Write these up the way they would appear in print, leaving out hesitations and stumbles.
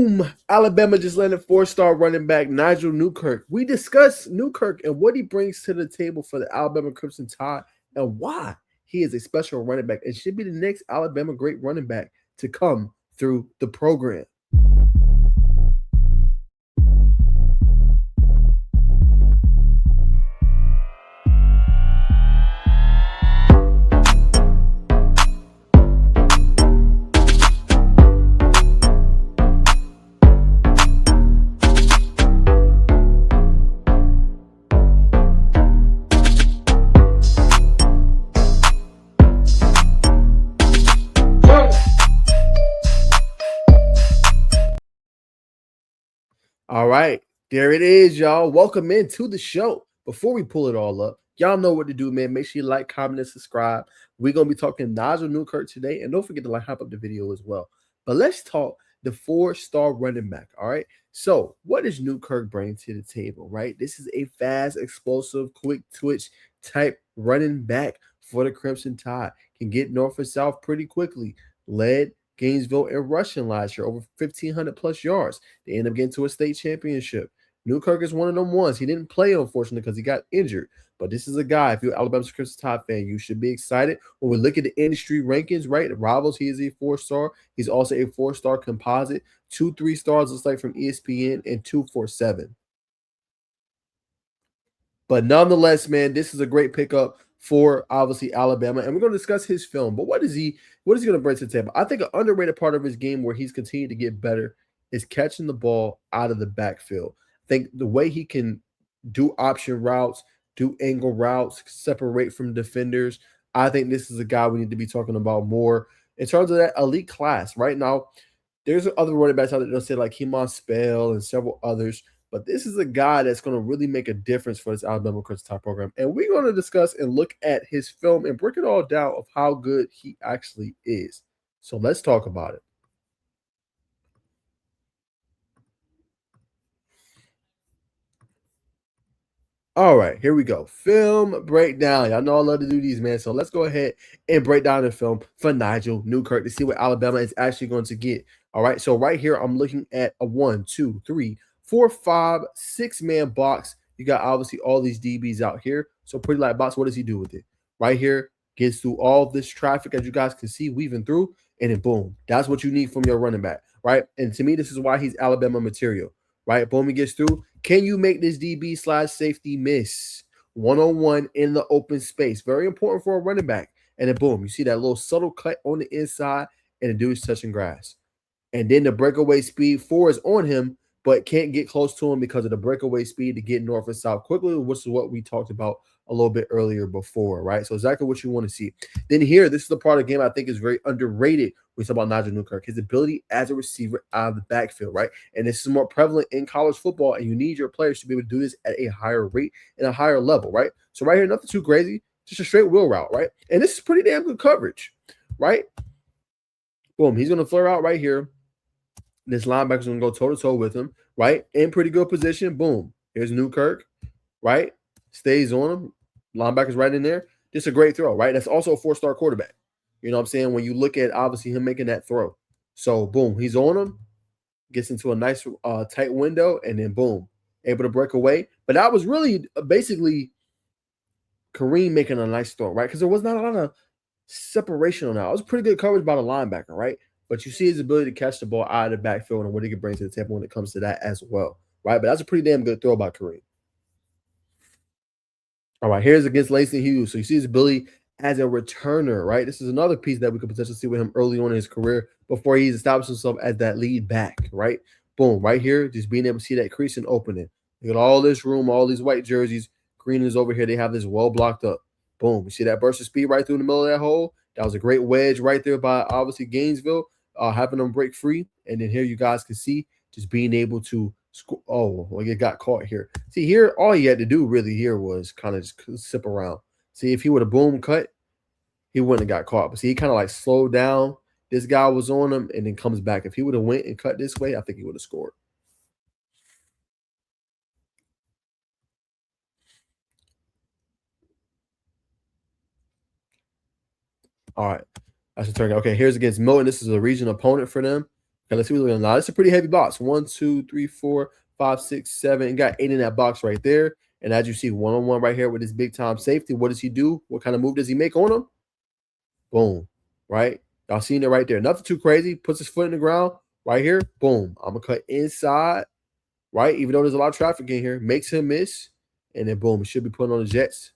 Boom! Alabama just landed four-star running back Nigel Newkirk. We discuss Newkirk and what he brings to the table for the Alabama Crimson Tide and why he is a special running back and should be the next Alabama great running back to come through the program. All right, there it is, y'all. Welcome into the show. Before we pull it all up, y'all know what to do, man. Make sure you like, comment, and subscribe. We're going to be talking Najeh Newkirk today, and don't forget to hype up the video as well. But let's talk the four-star running back, all right? So what does Newkirk bring to the table, right? This is a fast, explosive, quick twitch type running back for the Crimson Tide. Can get north and south pretty quickly. Led Gainesville in rushing last year, over 1,500 plus yards. They end up getting to a state championship. Newkirk is one of them ones. He didn't play, unfortunately, because he got injured. But this is a guy, if you're Alabama's Crimson Tide fan, you should be excited. When we look at the industry rankings, right? The Rivals, he is a four-star. He's also a four-star composite. 2 3-stars, looks like, from ESPN, and 247. But nonetheless, man, this is a great pickup for obviously Alabama, and we're going to discuss his film. But what is he going to bring to the table? I think an underrated part of his game where he's continued to get better is catching the ball out of the backfield. I think the way he can do option routes, do angle routes, separate from defenders. I think this is a guy we need to be talking about more in terms of that elite class. Right now, there's other running backs out there that say like Kemon Spell and several others. But this is a guy that's going to really make a difference for this Alabama Crimson Tide program. And we're going to discuss and look at his film and break it all down of how good he actually is. So let's talk about it. All right, here we go. Film breakdown. Y'all know I love to do these, man. So let's go ahead and break down the film for Nigel Newkirk to see what Alabama is actually going to get. All right, so right here, I'm looking at a 1, 2, 3, 4, 5, 6-man box. You got obviously all these DBs out here. So pretty light box. What does he do with it? Right here, gets through all this traffic, as you guys can see, weaving through, and then boom. That's what you need from your running back, right? And to me, this is why he's Alabama material, right? Boom, he gets through. Can you make this DB / safety miss? One-on-one in the open space. Very important for a running back. And then boom, you see that little subtle cut on the inside, and the dude's touching grass. And then the breakaway speed 4 is on him, but can't get close to him because of the breakaway speed to get north and south quickly, which is what we talked about a little bit earlier before, right? So exactly what you want to see. Then here, this is the part of the game I think is very underrated when we talk about Najeh Newkirk, his ability as a receiver out of the backfield, right? And this is more prevalent in college football, and you need your players to be able to do this at a higher rate and a higher level, right? So right here, nothing too crazy, just a straight wheel route, right? And this is pretty damn good coverage, right? Boom, he's going to flare out right here. This linebacker's going to go toe-to-toe with him, right? In pretty good position. Boom. Here's Newkirk, right? Stays on him. Linebacker's right in there. Just a great throw, right? That's also a 4-star quarterback. You know what I'm saying? When you look at, obviously, him making that throw. So, boom, he's on him. Gets into a nice tight window, and then, boom, able to break away. But that was really basically Kareem making a nice throw, right? Because there was not a lot of separation on that. It was pretty good coverage by the linebacker, right? But you see his ability to catch the ball out of the backfield and what he can bring to the table when it comes to that as well, right? But that's a pretty damn good throw by Kareem. All right, here's against Langston Hughes. So you see his ability as a returner, right? This is another piece that we could potentially see with him early on in his career before he's established himself as that lead back, right? Boom, right here, just being able to see that crease and opening. Look at all this room, all these white jerseys. Green is over here. They have this well blocked up. Boom, you see that burst of speed right through the middle of that hole? That was a great wedge right there by obviously Gainesville. Having them break free. And then here you guys can see just being able to score. Oh, well, it got caught here. See, here, all he had to do really here was kind of just sip around. See, if he would have boom cut, he wouldn't have got caught. But see, he kind of like slowed down. This guy was on him and then comes back. If he would have went and cut this way, I think he would have scored. All right. That's a turn. Okay, here's against Milton. This is a region opponent for them. Okay, let's see what's going on. It's a pretty heavy box. 1, 2, 3, 4, 5, 6, 7. And got 8 in that box right there. And as you see, one-on-one right here with his big time safety. What does he do? What kind of move does he make on him? Boom. Right? Y'all seen it right there. Nothing too crazy. Puts his foot in the ground. Right here. Boom. I'm going to cut inside. Right? Even though there's a lot of traffic in here. Makes him miss. And then boom. He should be putting on the Jets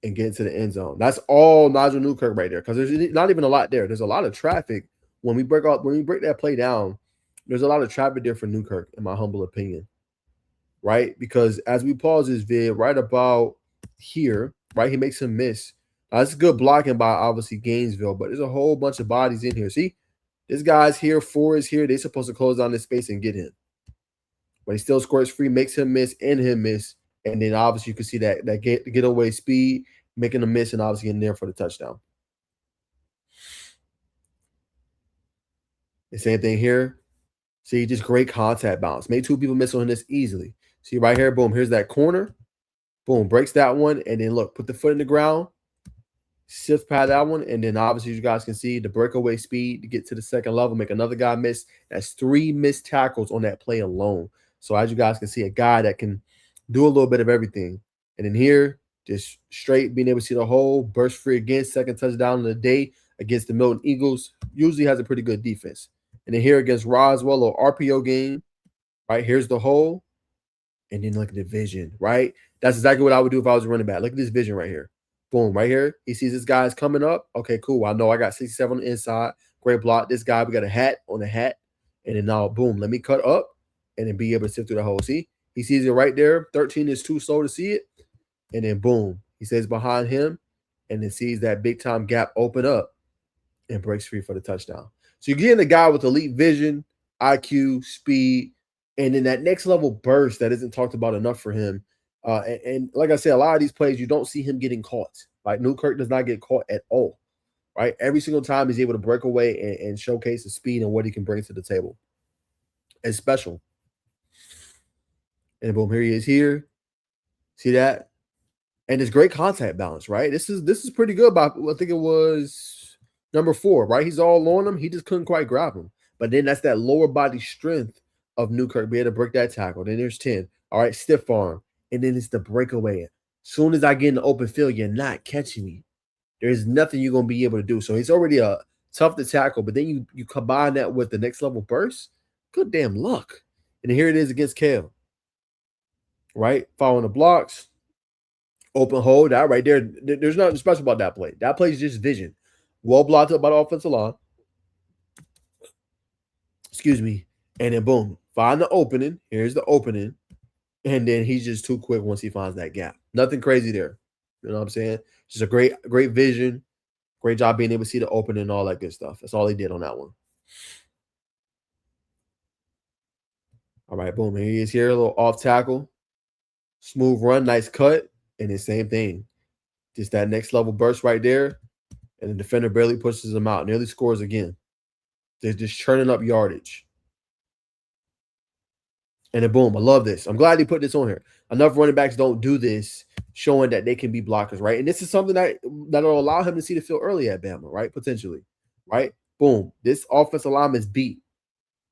and get into the end zone. That's all Nigel Newkirk right there. Because there's not even a lot there. There's a lot of traffic. When we break that play down, there's a lot of traffic there for Newkirk, in my humble opinion. Right? Because as we pause this vid, right about here, right, he makes him miss. That's good blocking by obviously Gainesville, but there's a whole bunch of bodies in here. See, this guy's here, 4 is here. They're supposed to close down this space and get him. But he still scores free, makes him miss, and him miss. And then obviously you can see that getaway speed, making a miss, and obviously getting there for the touchdown. The same thing here. See, just great contact balance. Made 2 people miss on this easily. See right here, boom, here's that corner. Boom, breaks that one. And then look, put the foot in the ground. Shift pad that one. And then obviously you guys can see the breakaway speed to get to the second level, make another guy miss. That's 3 missed tackles on that play alone. So as you guys can see, a guy that can do a little bit of everything. And then here, just straight being able to see the hole, burst free again, second touchdown of the day against the Milton Eagles. Usually has a pretty good defense. And then here against Roswell, or RPO game, right? Here's the hole. And then look at the vision, right? That's exactly what I would do if I was a running back. Look at this vision right here. Boom, right here. He sees this guy's coming up. Okay, cool. I know I got 67 on the inside. Great block. This guy, we got a hat on the hat. And then now, boom, let me cut up and then be able to sift through the hole. See? He sees it right there. 13 is too slow to see it. And then, boom, he stays behind him and then sees that big-time gap open up and breaks free for the touchdown. So you're getting a guy with elite vision, IQ, speed, and then that next level burst that isn't talked about enough for him. And like I said, a lot of these plays, you don't see him getting caught. Like Newkirk does not get caught at all, right? Every single time he's able to break away and showcase the speed and what he can bring to the table. It's special. And boom, here he is here. See that? And it's great contact balance, right? This is pretty good. I think it was number 4, right? He's all on him. He just couldn't quite grab him. But then that's that lower body strength of Newkirk, be able to break that tackle. Then there's 10. All right, stiff arm. And then it's the breakaway. Soon as I get in the open field, you're not catching me. There's nothing you're going to be able to do. So he's already tough to tackle. But then you combine that with the next level burst. Good damn luck. And here it is against Kale. Right? Following the blocks. Open hole. That right there. There's nothing special about that play. That play is just vision. Well blocked up by the offensive line. Excuse me. And then boom. Find the opening. Here's the opening. And then he's just too quick once he finds that gap. Nothing crazy there. You know what I'm saying? Just a great vision. Great job being able to see the opening and all that good stuff. That's all he did on that one. All right, boom. Here he is here. A little off tackle. Smooth run. Nice cut. And the same thing. Just that next level burst right there. And the defender barely pushes him out. Nearly scores again. They're just churning up yardage. And then boom, I love this. I'm glad he put this on here. Enough running backs don't do this, showing that they can be blockers, right? And this is something that'll allow him to see the field early at Bama, right? Potentially, right? Boom. This offensive lineman is beat.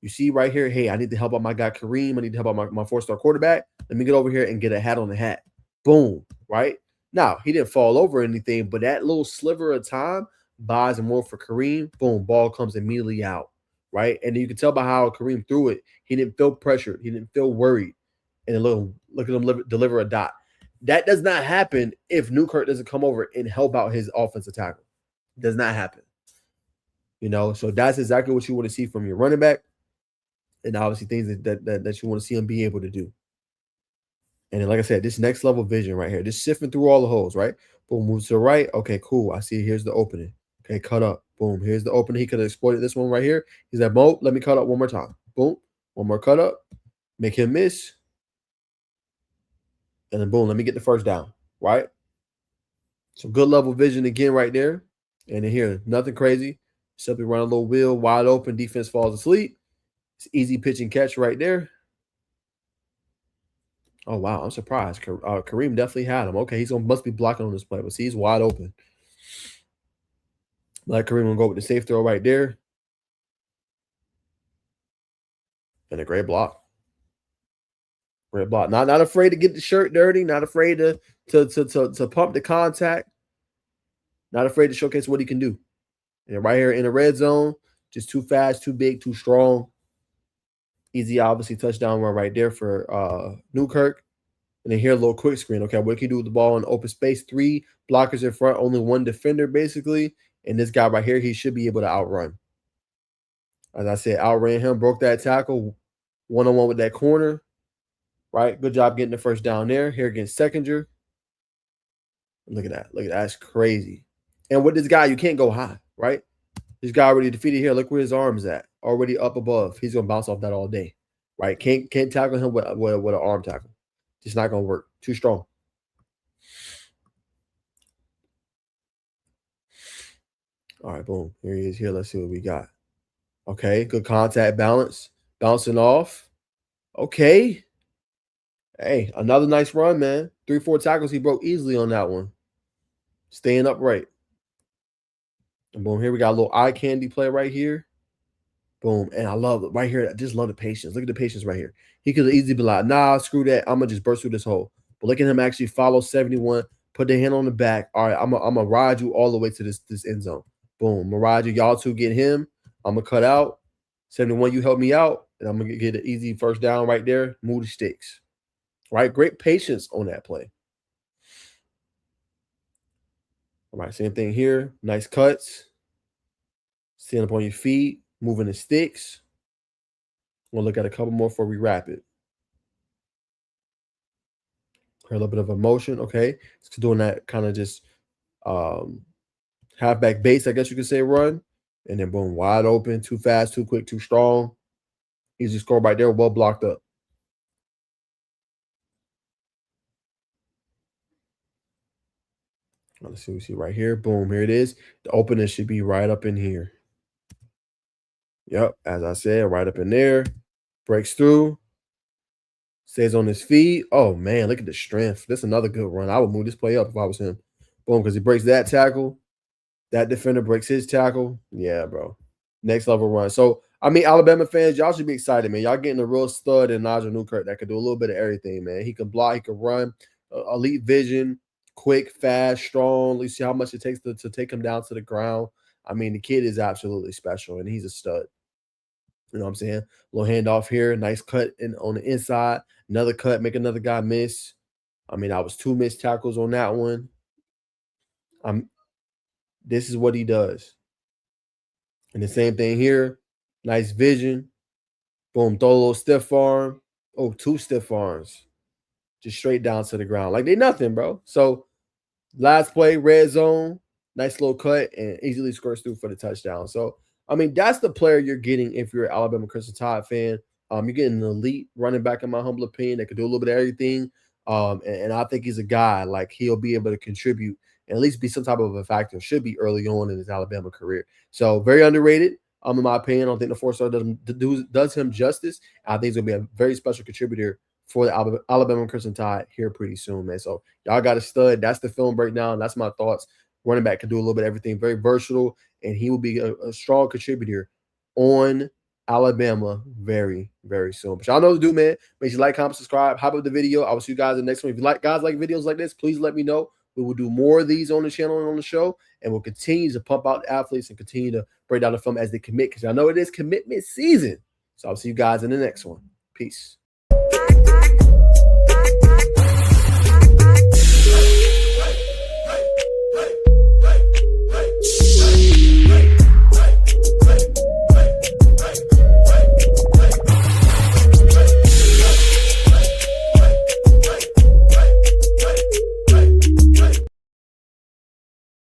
You see right here, hey, I need to help out my guy Kareem. I need to help out my 4-star quarterback. Let me get over here and get a hat on the hat. Boom, right? Now, he didn't fall over or anything, but that little sliver of time buys more for Kareem. Boom, ball comes immediately out. Right. And you can tell by how Kareem threw it. He didn't feel pressured. He didn't feel worried. And then look at him deliver a dot. That does not happen if Newkirk doesn't come over and help out his offensive tackle. It does not happen. You know, so that's exactly what you want to see from your running back. And obviously things that you want to see him be able to do. And then, like I said, this next level vision right here, just sifting through all the holes, right? Boom, moves to the right. Okay, cool. I see here's the opening. Okay, cut up. Boom. Here's the opening. He could have exploited this one right here. He's like, Mo, let me cut up one more time. Boom. One more cut up. Make him miss. And then boom, let me get the first down. Right? So good level vision again right there. And then here, nothing crazy. Simply run a little wheel, wide open. Defense falls asleep. It's easy pitch and catch right there. Oh, wow. I'm surprised. Kareem definitely had him. Okay, must be blocking on this play. But see, he's wide open. Like Kareem will go with the safe throw right there. And a great block. Great block. Not afraid to get the shirt dirty. Not afraid to pump the contact. Not afraid to showcase what he can do. And right here in the red zone, just too fast, too big, too strong. Easy, obviously, touchdown run right there for Newkirk. And then here, a little quick screen. Okay, what can you do with the ball in open space? 3 blockers in front, only 1 defender, basically. And this guy right here, he should be able to outrun. As I said, outran him, broke that tackle, one-on-one with that corner. Right? Good job getting the first down there. Here against Seconder. Look at that. Look at that. That's crazy. And with this guy, you can't go high, right? This guy already defeated here. Look where his arm's at. Already up above. He's gonna bounce off that all day. Right? Can't tackle him with an arm tackle. It's not gonna work. Too strong. All right, boom. Here he is. Here, let's see what we got. Okay, good contact balance. Bouncing off. Okay. Hey, another nice run, man. 3-4 tackles he broke easily on that one. Staying upright. And boom, here we got a little eye candy play right here. Boom. And I love it right here. I just love the patience. Look at the patience right here. He could easily be like, nah, screw that. I'm going to just burst through this hole. But look at him actually follow 71, put the hand on the back. All right, I'm going to ride you all the way to this end zone. Boom. I'm going to ride you. Y'all two get him. I'm going to cut out. 71, you help me out. And I'm going to get an easy first down right there. Move the sticks. Right? Great patience on that play. All right, same thing here. Nice cuts. Stand up on your feet. Moving the sticks. We'll look at a couple more before we wrap it. A little bit of emotion. Okay. It's doing that kind of just halfback base, I guess you could say, run. And then boom, wide open, too fast, too quick, too strong. Easy score right there, well blocked up. Let's see what we see right here. Boom, here it is. The opening should be right up in here. Yep, as I said, right up in there. Breaks through. Stays on his feet. Oh, man, look at the strength. That's another good run. I would move this play up if I was him. Boom, because he breaks that tackle. That defender breaks his tackle. Yeah, bro. Next level run. So, I mean, Alabama fans, y'all should be excited, man. Y'all getting a real stud in Najeh Newkirk that could do a little bit of everything, man. He can block, he can run, elite vision, quick, fast, strong. You see how much it takes to take him down to the ground. I mean, the kid is absolutely special, and he's a stud. You know what I'm saying? Little handoff here. Nice cut on the inside. Another cut, make another guy miss. I mean, I was 2 missed tackles on that one. This is what he does. And the same thing here. Nice vision. Boom, throw a little stiff arm. Oh, 2 stiff arms. Just straight down to the ground. Like they nothing, bro. So last play, red zone. Nice little cut and easily scores through for the touchdown. So, I mean, that's the player you're getting if you're an Alabama Crimson Tide fan. You're getting an elite running back, in my humble opinion, that can do a little bit of everything. And I think he's a guy, like he'll be able to contribute and at least be some type of a factor, should be early on in his Alabama career. So very underrated, in my opinion. I don't think the 4-star does him justice. I think he's going to be a very special contributor for the Alabama Crimson Tide here pretty soon, man. So y'all got a stud. That's the film breakdown. That's my thoughts. Running back can do a little bit of everything, very versatile, and he will be a strong contributor on Alabama very, very soon. But y'all know what to do, man. Make sure you like, comment, subscribe, hype up the video. I will see you guys in the next one. If you like videos like this, please let me know. We will do more of these on the channel and on the show, and we'll continue to pump out the athletes and continue to break down the film as they commit, because I know it is commitment season. So I'll see you guys in the next one. Peace.